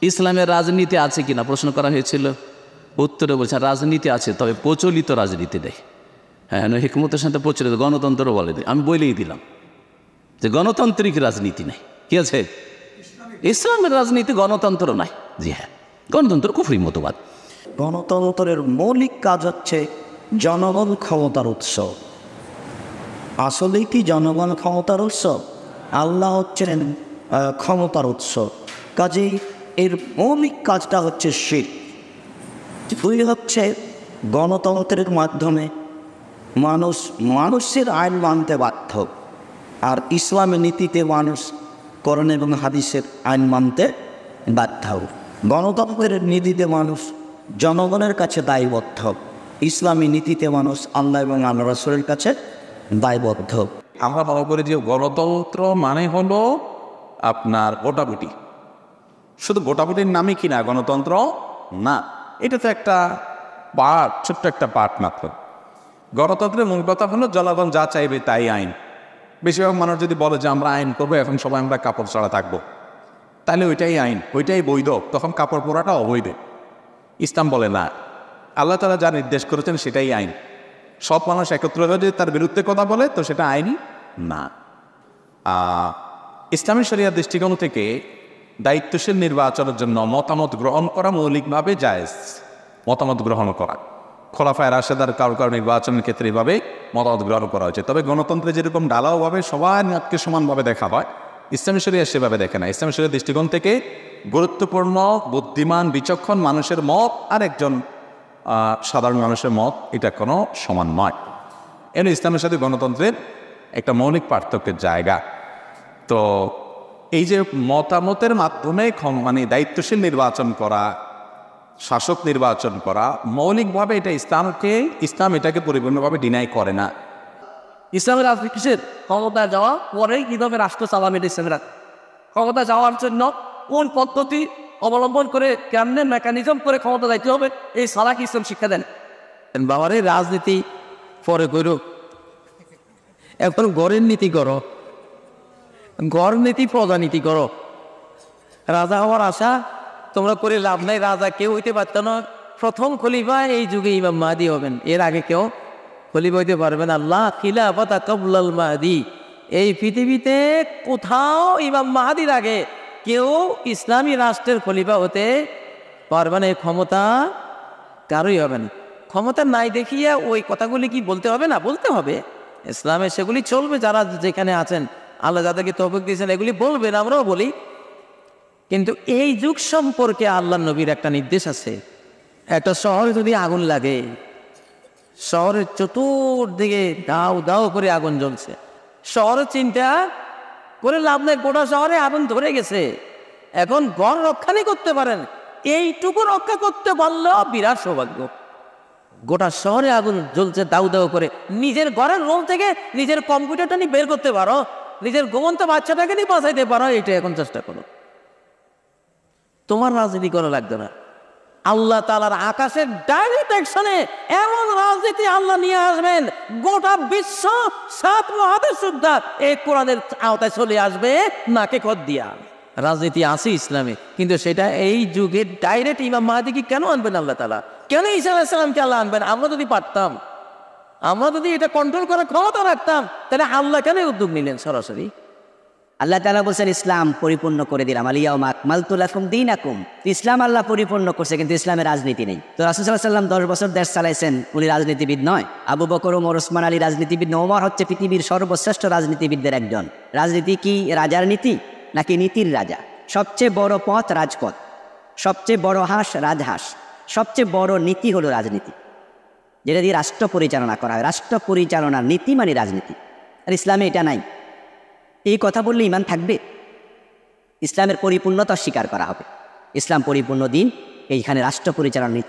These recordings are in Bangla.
ইসলামের রাজনীতি আছে কিনা প্রশ্ন করা হয়েছিল, উত্তরে বলছেন রাজনীতি আছে, তবে প্রচলিত রাজনীতি নেই। হ্যাঁ, হিকমতের সাথে প্রচলিত গণতন্ত্র বলে দিই, আমি বলেই দিলাম যে গণতান্ত্রিক রাজনীতি নেই। কি আছে? ইসলামের রাজনীতি, গণতন্ত্র নাই। জি হ্যাঁ, গণতন্ত্র কুফরি মতবাদ। গণতন্ত্রের মৌলিক কাজ হচ্ছে জনগণ ক্ষমতার উৎস। আসলেই কি জনগণ ক্ষমতার উৎস? আল্লাহ হচ্ছেন ক্ষমতার উৎস। কাজেই এর মৌলিক কাজটা হচ্ছে শিরক। দুই হচ্ছে গণতন্ত্রের মাধ্যমে মানুষের আইন মানতে বাধ্য, আর ইসলামের নীতিতে মানুষ কোরআন এবং হাদিসের আইন মানতে বাধ্য। গণতন্ত্রের নীতিতে মানুষ জনগণের কাছে দায়বদ্ধ, ইসলামী নীতিতে মানুষ আল্লাহ এবং আল্লাহ রাসূলের কাছে দায়বদ্ধ। আমরা মনে করি যে গণতন্ত্র মানে হলো আপনার ভোটাভুটি। শুধু ভোটাভুটির নামই কি না গণতন্ত্র না, এটা তো একটা পার্ট, ছোট্ট একটা পার্ট মাত্র। গণতন্ত্রের মূল কথা হলো জনগণ যা চাইবে তাই আইন। বেশিরভাগ মানুষ যদি বলে যে আমরা আইন করবো, এখন সবাই আমরা কাপড় ছাড়া থাকবো, তাহলে ওইটাই আইন, ওইটাই বৈধ, তখন কাপড় পরাটা অবৈধ। ইসলাম বলে না, আল্লাহ তাআলা যা নির্দেশ করেছেন সেটাই আইন। সব মানুষ একত্র হয়ে যদি তার বিরুদ্ধে কথা বলে তো সেটা আইনই না। ইসলামী শরিয়ার দৃষ্টিকোণ থেকে দায়িত্বশীল নির্বাচনের জন্য মতামত গ্রহণ করা মৌলিকভাবে জায়েজ। মতামত গ্রহণ করা, খোলাফায়ে রাশেদার কারো নির্বাচনের ক্ষেত্রে এভাবে মতামত গ্রহণ করা হয়েছে। তবে গণতন্ত্রে যেরকম ঢালাওভাবে সবার মতকে সমানভাবে দেখা হয়, ইসলামী শরিয়া সেভাবে দেখে না। ইসলামী শরিয়ার দৃষ্টিকোণ থেকে গুরুত্বপূর্ণ, বুদ্ধিমান, বিচক্ষণ মানুষের মত আর একজন সাধারণ মানুষের মত এটা কোনো সমান নয়। এর ইসলামের সাথে গণতন্ত্রের একটা মৌলিক পার্থক্যের জায়গা। তো এই যে মতামতের মাধ্যমে মানে দায়িত্বশীল নির্বাচন করা, শাসক নির্বাচন করা, মৌলিকভাবে এটা ইসলাম এটাকে পরিপূর্ণভাবে ডিনাই করে না। ইসলামের রাজনীতি কিসের? ক্ষমতা যাওয়া পরে কীভাবে রাষ্ট্র চালাবে ইসলামের ক্ষমতা যাওয়ার জন্য কোন পদ্ধতি অবলম্বন করে, কেমনে মেকানিজম করে ক্ষমতা যাইতে হবে, এই সালাক ইসলাম শিক্ষা দেন। বাবারে রাজনীতি পরে করো, এখন গড়ের নীতি করো, গড় নীতি প্রজানীতি করো। রাজা হওয়ার আশা তোমরা করে লাভ নাই, রাজা কেউ হইতে পারত না। প্রথম খলিফা এই যুগে ইমাম মাহদী হবেন, এর আগে কেউ খলিফা হইতে পারবেন। আল্লাহ খিলাফাতা কাবলাল মাহদী, এই পৃথিবীতে কোথাও ইমাম মাহদীর আগে কেউ ইসলামী রাষ্ট্রের খলিফা হতে পারবে না। এই ক্ষমতা কারোই হবে না। ক্ষমতা নাই দেখিয়া ওই কথাগুলি কি বলতে হবে না? বলতে হবে। ইসলামে সেগুলি চলবে, যারা যেখানে আছেন আল্লাহ যাদেরকে তৌফিক দিয়েছেন এগুলি বলবেন, আমরাও বলি। কিন্তু এই যুগ সম্পর্কে আল্লাহ নবীর একটা নির্দেশ আছে। একটা শহরে যদি আগুন লাগে, শহরের চতুর্দিকে দাও দাও করে আগুন জ্বলছে, শহরের চিন্তা করে লাভ নাই, গোটা শহরে আগুন ধরে গেছে। এখন ঘর রক্ষানি করতে পারেন, এইটুকু রক্ষা করতে পারলেও বিরাট সৌভাগ্য। গোটা শহরে আগুন জ্বলছে দাউ দাউ করে, নিজের ঘরের রুম থেকে নিজের কম্পিউটারটা নিয়ে বের করতে পারো, নিজের ঘুমন্ত বাচ্চাটাকে নিয়ে বাঁচাইতে পারো, এটা এখন চেষ্টা করো। তোমার রাজনীতি করা লাগবে না। আল্লাহ তাআলার আকাশের ডাইরেক্ট অ্যাকশনে এমন রাজনীতি আল্লাহ নিয়ে আসবেন, গোটা বিশ্ব 7 মহাদেশ সুদ্ধা এই কোরআনের আওতায় চলে আসবে নাকে খত দিয়া। রাজনীতি আছে ইসলামে, কিন্তু সেটা এই যুগে ডাইরেক্ট ইমাম মাহদীকে কেন আনবেন আল্লাহ তাআলা? কেন ঈসা আলাইহিস সালামকে আল্লাহ আনবেন? আমরা যদি পারতাম, আমরা যদি এটা কন্ট্রোল করার ক্ষমতা রাখতাম, তাহলে আল্লাহ কেন উদ্যোগ নিলেন সরাসরি? আল্লাহ তাআলা বলছেন ইসলাম পরিপূর্ণ করে দিলাম, আল-ইয়াউমা আকমালতু লাকুম দীনাকুম। ইসলাম আল্লাহ পরিপূর্ণ করছে, কিন্তু ইসলামের রাজনীতি নেই। তো রাসূল সাল্লাল্লাহু আলাইহি ওয়াসাল্লাম 10 বছর দেশ চালাইছেন, উনি রাজনীতিবিদ নয়? আবু বকর, ওমর, ওসমান আলী রাজনীতিবিদ নয়? ওমর হচ্ছে পৃথিবীর সর্বশ্রেষ্ঠ রাজনীতিবিদদের একজন। রাজনীতি কি রাজার নীতি নাকি নীতির রাজা? সবচেয়ে বড় পথ রাজপথ, সবচেয়ে বড় হাঁস রাজহাঁস, সবচেয়ে বড় নীতি হলো রাজনীতি, যেটা দিয়ে রাষ্ট্র পরিচালনা করা হয়। রাষ্ট্র পরিচালনার নীতি মানে রাজনীতি, আর ইসলামে এটা নাই। এই কথা বললে ঈমান থাকবে? ইসলামের পরিপূর্ণতা স্বীকার করা হবে। ইসলাম পরিপূর্ণ দিন, এইখানে রাষ্ট্র পরিচালনা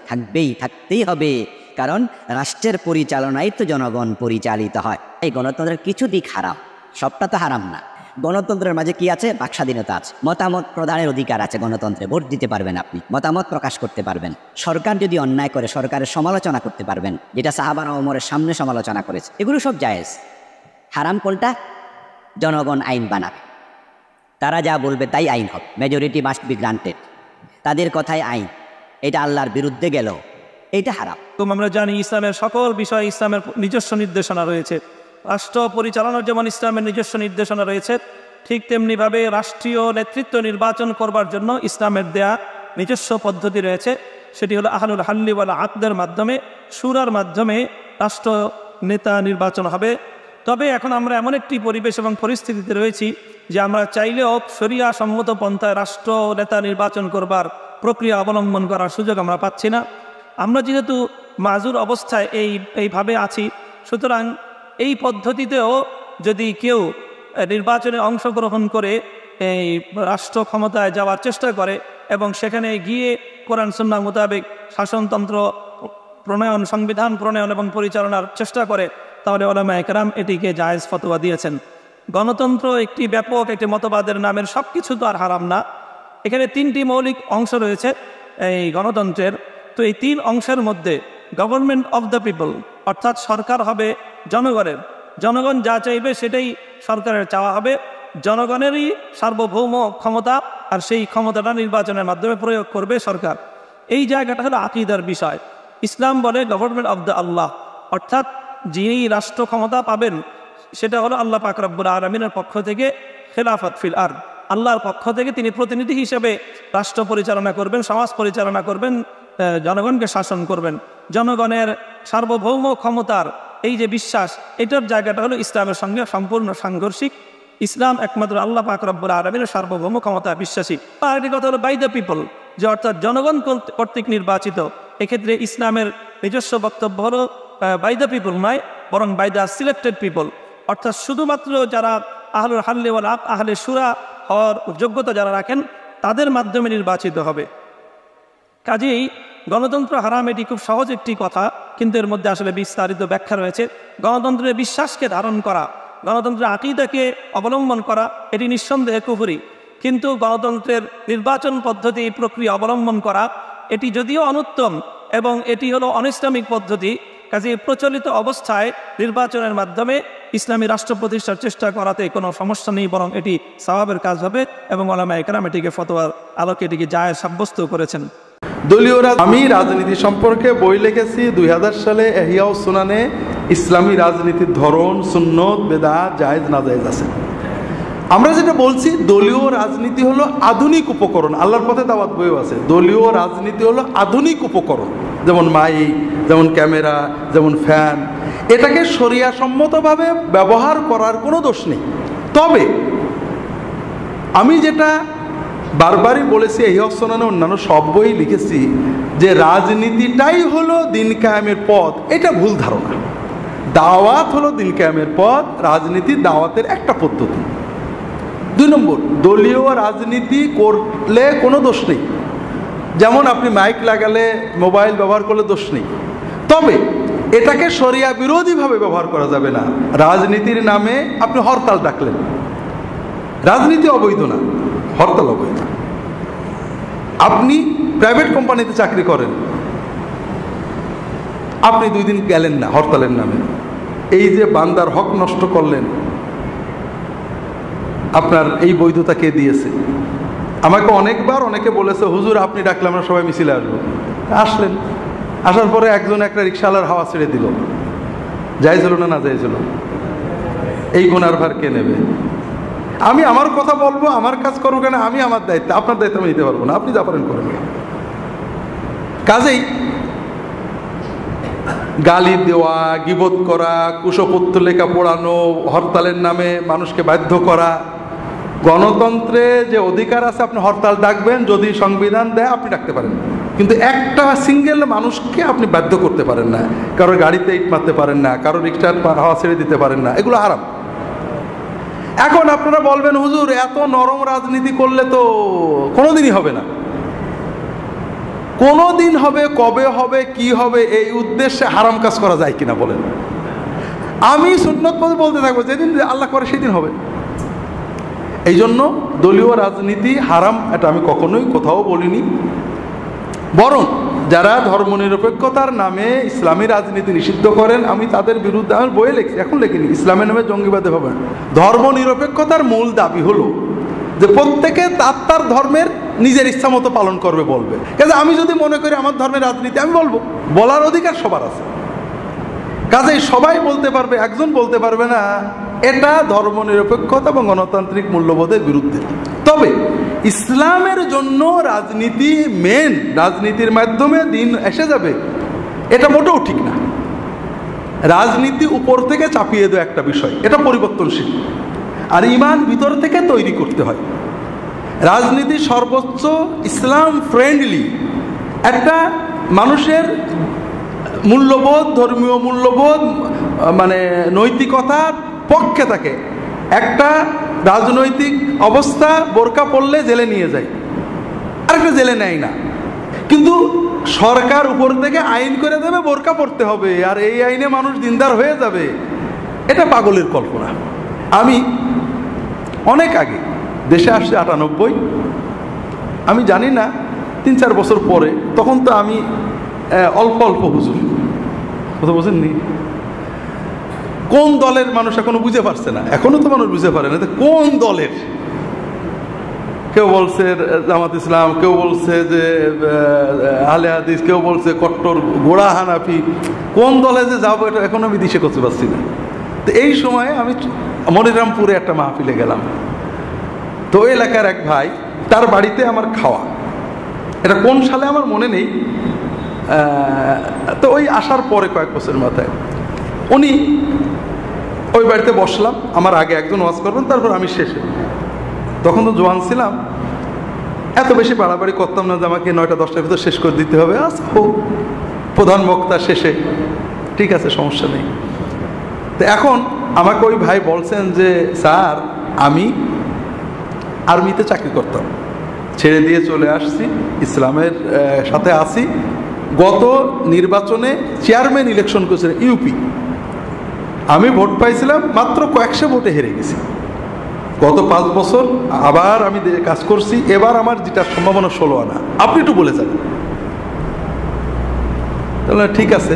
থাকতেই হবে, কারণ রাষ্ট্রের পরিচালনায় তো জনগণ পরিচালিত হয়। এই গণতন্ত্রের কিছু দিক হারাম, সবটা তো হারাম না। গণতন্ত্রের মাঝে কি আছে? বাক স্বাধীনতা আছে, মতামত প্রদানের অধিকার আছে গণতন্ত্রে। ভোট দিতে পারবেন, আপনি মতামত প্রকাশ করতে পারবেন। সরকার যদি অন্যায় করে সরকারের সমালোচনা করতে পারবেন, যেটা সাহাবারা ওমরের সামনে সমালোচনা করেছে। এগুলো সব জায়েজ। হারাম কোনটা? জনগণ আইন বানাবে, তারা যা বলবে তাই আইন হবে। Majority must be granted. তাদের কথাই আইন, এটা আল্লাহর বিরুদ্ধে গেল, এটা হারাম। আমরা জানি ইসলামের সকল বিষয়ে ইসলামের নিজস্ব নির্দেশনা রয়েছে। রাষ্ট্র পরিচালনার যেমন ইসলামের নিজস্ব নির্দেশনা রয়েছে, ঠিক তেমনিভাবে রাষ্ট্রীয় নেতৃত্ব নির্বাচন করবার জন্য ইসলামের দেয়া নিজস্ব পদ্ধতি রয়েছে। সেটি হলো আহলুল হাল্লি ওয়াল আকদের মাধ্যমে, শুরার মাধ্যমে রাষ্ট্র নেতা নির্বাচন হবে। তবে এখন আমরা এমন একটি পরিবেশ এবং পরিস্থিতিতে রয়েছি যে আমরা চাইলেও শরিয়া সম্মত পন্থায় রাষ্ট্র নেতা নির্বাচন করবার প্রক্রিয়া অবলম্বন করার সুযোগ আমরা পাচ্ছি না। আমরা যেহেতু মাজুর অবস্থায় এইভাবে আছি, সুতরাং এই পদ্ধতিতেও যদি কেউ নির্বাচনে অংশগ্রহণ করে এই রাষ্ট্র ক্ষমতায় যাওয়ার চেষ্টা করে এবং সেখানে গিয়ে কোরআন সুন্নাহ মোতাবেক শাসনতন্ত্র প্রণয়ন, সংবিধান প্রণয়ন এবং পরিচালনার চেষ্টা করে, তাহলে উলামায়ে কেরাম এটিকে জায়েজ ফতোয়া দিয়েছেন। গণতন্ত্র একটি ব্যাপক একটি মতবাদের নামের, সব কিছু তো আর হারাম না। এখানে তিনটি মৌলিক অংশ রয়েছে এই গণতন্ত্রের। তো এই তিন অংশের মধ্যে গভর্নমেন্ট অফ দ্য পিপল, অর্থাৎ সরকার হবে জনগণের, জনগণ যা চাইবে সেটাই সরকারের চাওয়া হবে, জনগণেরই সার্বভৌম ক্ষমতা, আর সেই ক্ষমতাটা নির্বাচনের মাধ্যমে প্রয়োগ করবে সরকার। এই জায়গাটা হলো আকীদার বিষয়। ইসলাম বলে গভর্নমেন্ট অফ দ্য আল্লাহ, অর্থাৎ যিনি রাষ্ট্র ক্ষমতা পাবেন সেটা হলো আল্লাহ পাক রব্বুল আলামিনের পক্ষ থেকে, খেলাফত ফিল আরদ, আল্লাহর পক্ষ থেকে তিনি প্রতিনিধি হিসেবে রাষ্ট্র পরিচালনা করবেন, সমাজ পরিচালনা করবেন, জনগণকে শাসন করবেন। জনগণের সার্বভৌম ক্ষমতার এই যে বিশ্বাস, এটার জায়গাটা হলো ইসলামের সঙ্গে সম্পূর্ণ সাংঘর্ষিক। ইসলাম একমাত্র আল্লাহ পাক রব্বুল আলামিনের সার্বভৌম ক্ষমতা বিশ্বাসী। আর একটি কথা হলো বাই দ্য পিপল, যে অর্থাৎ জনগণ কর্তৃক নির্বাচিত। এক্ষেত্রে ইসলামের নিজস্ব বক্তব্য হলো বাই দ্য পিপল নয়, বরং বাই দ্য সিলেক্টেড পিপল, অর্থাৎ শুধুমাত্র যারা আহলুল হাল্লি ওয়াল আকদ, আহলে শুরা হওয়ার যোগ্যতা যারা রাখেন, তাদের মাধ্যমে নির্বাচিত হবে। কাজেই গণতন্ত্র হারাম, এটি খুব সহজ একটি কথা, কিন্তু এর মধ্যে আসলে বিস্তারিত ব্যাখ্যা রয়েছে। গণতন্ত্রের বিশ্বাসকে ধারণ করা, গণতন্ত্রের আকীদাকে অবলম্বন করা, এটি নিঃসন্দেহে কুফরি। কিন্তু গণতন্ত্রের নির্বাচন পদ্ধতি প্রক্রিয়া অবলম্বন করা, এটি যদিও অনুত্তম এবং এটি হলো অনিসলামিক পদ্ধতি, কাজে প্রচলিত অবস্থায় নির্বাচনের মাধ্যমে ইসলামী রাষ্ট্র প্রতিষ্ঠার চেষ্টা করাতে কোনো সমস্যা নেই, বরং এটি সওয়াবের কাজ হবে এবং উলামায়ে কেরাম এটিকে ফতোয়ার আলোকে এটিকে জায়েজ সাব্যস্ত করেছেন। দলীয় আমি রাজনীতি সম্পর্কে বই লিখেছি 2000 সালে ইহয়া সুনানে। ইসলামী রাজনীতির ধরন, সুন্নত, বেদাত, জায়েজ না জায়েজ আছে। আমরা যেটা বলছি, দলীয় রাজনীতি হলো আধুনিক উপকরণ। আল্লাহর পথে দাওয়াত বইও আছে, দলীয় রাজনীতি হলো আধুনিক উপকরণ, যেমন মাইক, যেমন ক্যামেরা, যেমন ফ্যান। এটাকে শরিয়া সম্মতভাবে ব্যবহার করার কোনো দোষ নেই। তবে আমি যেটা বারবারই বলেছি, এই অবস্থানে অন্যান্য সব বই লিখেছি, যে রাজনীতিটাই হলো দিন কায়েমের পথ। এটা ভুল ধারণা। দাওয়াত হলো দিন কায়েমের পথ, রাজনীতি দাওয়াতের একটা পদ্ধতি। 2 নম্বর, দলীয় রাজনীতি করলে কোনো দোষ নেই। যেমন আপনি মাইক লাগালে, মোবাইল ব্যবহার করলে দোষ নেই। তবে এটাকে শরিয়া বিরোধীভাবে ব্যবহার করা যাবে না। রাজনীতির নামে আপনি হরতাল ডাকলেন, রাজনীতি অবৈধ না, হরতাল অবৈধ। আপনি প্রাইভেট কোম্পানিতে চাকরি করেন, আপনি 2 দিন গেলেন না হরতালের নামে, এই যে বান্দার হক নষ্ট করলেন, আপনার এই বৈধতা কে দিয়েছে? আমাকে অনেকবার অনেকে বলেছে, হুজুর আপনি ডাকলে আমরা সবাই মিছিলে আসবো। আসলেন, আসার পরে একজন একটা রিক্সাওয়ালার হাওয়া ছেড়ে দিল, জায়েজ হলো না জায়েজ হলো? এই গুনার ভার কে নেবে? আমি আমার কথা বলবো, আমার কাজ করবো কেন? আমি আমার দায়িত্ব, আপনার দায়িত্ব আমি নিতে পারবো না, আপনি যা পারেন করেন। কাজেই গালি দেওয়া, গীবত করা, কুশপুত্র লেখা পড়ানো, হরতালের নামে মানুষকে বাধ্য করা, গণতন্ত্রে যে অধিকার আছে আপনি হরতাল ডাকবেন, যদি সংবিধান দেয় আপনি ডাকতে পারেন, কিন্তু একটা সিঙ্গেল মানুষকে আপনি বাধ্য করতে পারেন না। কারোর গাড়িতে ইট মারতে পারেন না, কারোর রিক্সার হাওয়া ছেড়ে দিতে পারেন না, এগুলো হারাম। এখন আপনারা বলবেন, হুজুর এত নরম রাজনীতি করলে তো কোনোদিনই হবে না। কোনোদিন হবে, কবে হবে, কি হবে, এই উদ্দেশ্যে হারাম কাজ করা যায় কিনা বলেন? আমি সুন্নত পথে বলতে থাকবো, যেদিন আল্লাহ করে সেদিন হবে। এই জন্য দলীয় রাজনীতি হারাম, এটা আমি কখনোই কোথাও বলিনি। বরং যারা ধর্মনিরপেক্ষতার নামে ইসলামী রাজনীতি নিষিদ্ধ করেন, আমি তাদের বিরুদ্ধে আমার বইয়ে লিখছি, এখন লিখিনি, ইসলামের নামে জঙ্গিবাদে হবে। ধর্মনিরপেক্ষতার মূল দাবি হলো যে প্রত্যেকে তার ধর্মের নিজের ইচ্ছা মতো পালন করবে বলবে। কাজে আমি যদি মনে করি আমার ধর্মের রাজনীতি, আমি বলবো, বলার অধিকার সবার আছে। কাজেই সবাই বলতে পারবে, একজন বলতে পারবে না এটা ধর্মনিরপেক্ষতা এবং গণতান্ত্রিক মূল্যবোধের বিরুদ্ধে। তবে ইসলামের জন্য রাজনীতি মেন, রাজনীতির মাধ্যমে দিন এসে যাবে, এটা মোটেও ঠিক না। রাজনীতি উপর থেকে চাপিয়ে দেওয়া একটা বিষয়, এটা পরিবর্তনশীল, আর ঈমান ভিতর থেকে তৈরি করতে হয়। রাজনীতি সর্বোচ্চ ইসলাম ফ্রেন্ডলি একটা মানুষের মূল্যবোধ, ধর্মীয় মূল্যবোধ, মানে নৈতিকতার পক্ষে থাকে। একটা রাজনৈতিক অবস্থা বোরকা পড়লে জেলে নিয়ে যায়, আরেকটা জেলে নেয় না, কিন্তু সরকার উপর থেকে আইন করে দেবে বোরকা পড়তে হবে, আর এই আইনে মানুষ দিনদার হয়ে যাবে, এটা পাগলের কল্পনা। আমি অনেক আগে দেশে আসছি 98, আমি জানি না 3-4 বছর পরে, তখন তো আমি অল্প অল্প হুজুর, কথা বোঝেননি, কোন দলের মানুষ এখনো বুঝে পারছে না, এখনো তো মানুষ বুঝে পারে না কোন দলের। কেউ বলছে জামাত ইসলাম, কেউ বলছে যে আহলে হাদিস, কেউ বলছে কট্টর গোড়া হানাফি, কোন দলে যে যাবো এটা এখন আমি দিশে করতে পারছি না। তো এই সময়ে আমি মনিরামপুরে একটা মাহফিলে গেলাম। তো ওই এলাকার এক ভাই, তার বাড়িতে আমার খাওয়া, এটা কোন সালে আমার মনে নেই, তো ওই আসার পরে কয়েক বছর মাথায় উনি ওই বাড়িতে বসলাম, আমার আগে একজন ওয়াজ করবেন, তারপর আমি শেষে। তখন তো জোয়ান ছিলাম, এত বেশি বাড়াবাড়ি করতাম না যে আমাকে 9টা-10টার ভিতর শেষ করে দিতে হবে। আচ্ছা হোক, প্রধান বক্তা শেষে, ঠিক আছে, সমস্যা নেই। তো এখন আমাকে ওই ভাই বলছেন যে স্যার, আমি আর্মিতে চাকরি করতাম, ছেড়ে দিয়ে চলে আসছি, ইসলামের সাথে আছি। গত নির্বাচনে চেয়ারম্যান ইলেকশন করেছিলেন ইউপি, আমি ভোট পাইছিলাম, মাত্র কয়েকশো ভোটে হেরে গেছি। গত 5 বছর আবার আমি কাজ করছি, এবার আমার যেটার সম্ভাবনা 16 আনা। আপনি একটু বলে যাবেন। তাহলে ঠিক আছে,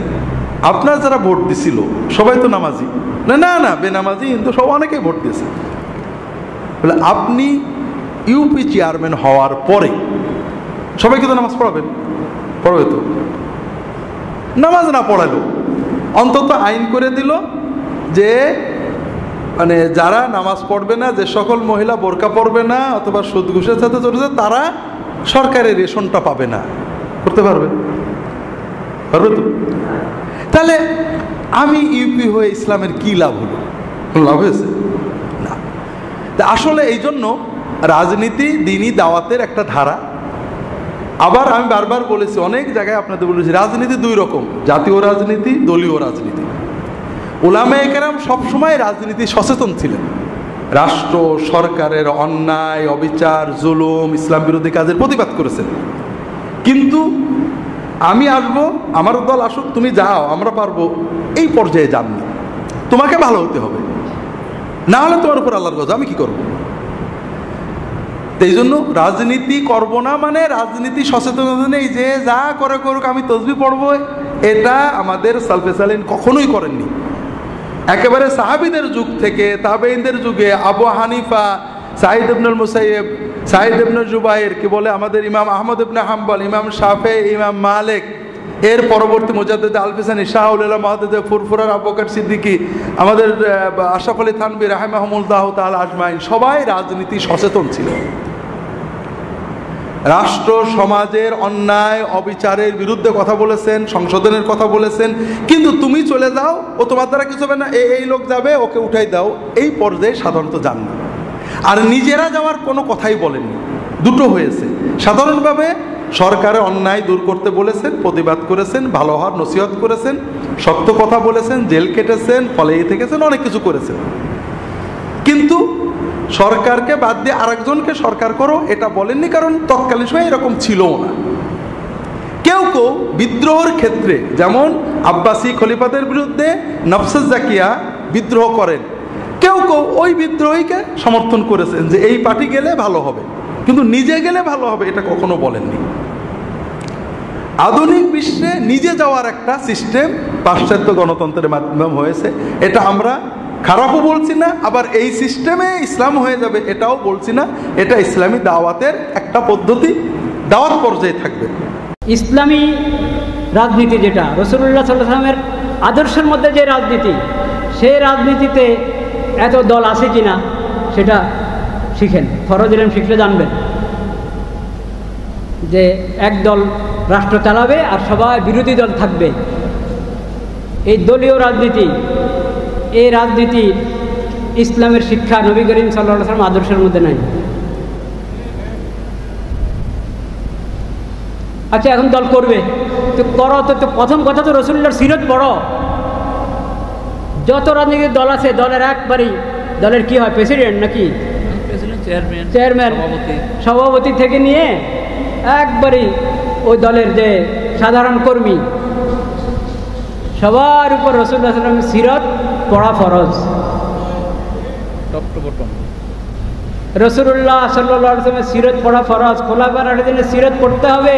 আপনার যারা ভোট দিছিল সবাই তো নামাজি, না না না বেনামাজি, কিন্তু সব অনেকেই ভোট দিয়েছে। বলে আপনি ইউপি চেয়ারম্যান হওয়ার পরে সবাইকে তো নামাজ পড়াবেন, পড়বে তো, নামাজ না পড়ালো অন্তত আইন করে দিল যে মানে যারা নামাজ পড়বে না, যে সকল মহিলা বোরকা পড়বে না অথবা সুদ ঘুষের সাথে চলেছে, তারা সরকারের রেশনটা পাবে না। করতে পারবে, পারবে তো? তাহলে আমি ইউপি হয়ে ইসলামের কি লাভ হলো? লাভ হয়েছে না। আসলে এই জন্য রাজনীতি দ্বীনি দাওয়াতের একটা ধারা। আবার আমি বারবার বলেছি, অনেক জায়গায় আপনাদের বলেছি, রাজনীতি 2 রকম, জাতীয় রাজনীতি, দলীয় রাজনীতি। উলামায়ে কেরাম সবসময় রাজনীতি সচেতন ছিলেন, রাষ্ট্র সরকারের অন্যায়, অবিচার, জুলুম, ইসলাম বিরোধী কাজের প্রতিবাদ করেছেন। কিন্তু আমি আসবো, আমার দল আসুক, তুমি যাও, আমরা পারবো, এই পর্যায়ে যাননি। তোমাকে ভালো হতে হবে, না হলে তোমার উপর আল্লাহর গজব, আমি কি করব? এই জন্য রাজনীতি করব না মানে রাজনীতি সচেতনতা নেই, যে যা করে করুক আমি তসবিহ পড়বো, এটা আমাদের সালফে সালিন কখনোই করেননি। একেবারে সাহাবীদের যুগ থেকে তাবেঈনদের যুগে আবু হানিফা, সাঈদ ইবনুল মুসাইয়্যিব, সাঈদ ইবনে জুবাইর, কি বলে আমাদের ইমাম আহমদ ইবনে হাম্বল, ইমাম শাফেঈ, ইমাম মালিক, এর পরবর্তী মুজাদ্দিদ আল-ফিসানি, শাহুল উলামা মুহাদ্দিস ফুরফুরার আবু বকর সিদ্দিকী, আমাদের আশরাফ আলী থানভী রাহিমাহুমুল্লাহ তাআলা আজমাইন, সবাই রাজনীতি সচেতন ছিল। রাষ্ট্র সমাজের অন্যায় অবিচারের বিরুদ্ধে কথা বলেছেন, সংশোধনের কথা বলেছেন। কিন্তু তুমি চলে যাও, ও তোমার দ্বারা কিছু হবে না, এই লোক যাবে, ওকে উঠাই দাও, এই পর্যায়ে সাধারণত যান না। আর নিজেরা যাওয়ার কোনো কথাই বলেননি। দুটো হয়েছে, সাধারণভাবে সরকারের অন্যায় দূর করতে বলেছেন, প্রতিবাদ করেছেন, ভালো হওয়ার নসিহত করেছেন, শক্ত কথা বলেছেন, জেল কেটেছেন, ফলে থেকেছেন, অনেক কিছু করেছেন। কিন্তু সরকারকে বাদ দিয়ে আরেকজনকে সরকার করো এটা বলেননি, কারণ তৎকালীন সময় এরকম ছিলও না। কেউ কেউ বিদ্রোহের ক্ষেত্রে, যেমন আব্বাসী খলিফাদের বিরুদ্ধে নফসে জাকিয়া বিদ্রোহ করেন, কেউ কেউ ওই বিদ্রোহীকে সমর্থন করেছেন যে এই পার্টি গেলে ভালো হবে, কিন্তু নিজে গেলে ভালো হবে এটা কখনো বলেননি। আধুনিক বিশ্বে নিজে যাওয়ার একটা সিস্টেম পাশ্চাত্য গণতন্ত্রের মাধ্যমে হয়েছে, এটা আমরা খারাপও বলছি না, আবার এই সিস্টেমে ইসলাম হয়ে যাবে এটাও বলছি না। এটা ইসলামী দাওয়াতের একটা একটা পদ্ধতি দাওয়াত পর্যায়ে থাকবে। ইসলামী রাজনীতি যেটা রাসূলুল্লাহ সাল্লাল্লাহু আলাইহি ওয়াসাল্লামের আদর্শের মধ্যে যে রাজনীতি, সেই রাজনীতিতে এত দল আছে কিনা সেটা শিখেন, ফরজ ইলম শিখলে জানবেন যে এক দল রাষ্ট্র চালাবে আর সবাই বিরোধী দল থাকবে। এই দলীয় রাজনীতি, এই রাজনীতি ইসলামের শিক্ষা নবী করিম সাল্লাল্লাহু আলাইহি ওয়াসাল্লাম আদর্শের মধ্যে নাই। আচ্ছা, এখন দল করবে তো করো, তো প্রথম কথা তো রাসূলুল্লাহর সিরত পড়ো। যত রাজনৈতিক দল আছে দলের একবারই, দলের কি হয় প্রেসিডেন্ট নাকি চেয়ারম্যান সভাপতি থেকে নিয়ে একবারই ওই দলের যে সাধারণ কর্মী সবার উপর রাসূলুল্লাহ সাল্লাল্লাহু আলাইহি ওয়াসাল্লামের সিরত পড়া ফরজ। রাসূলুল্লাহ সাল্লাল্লাহু আলাইহি ওয়াসাল্লামের সিরত পড়া ফরজ। খোলাফায়ে রাশিদিনের সিরত পড়তে হবে।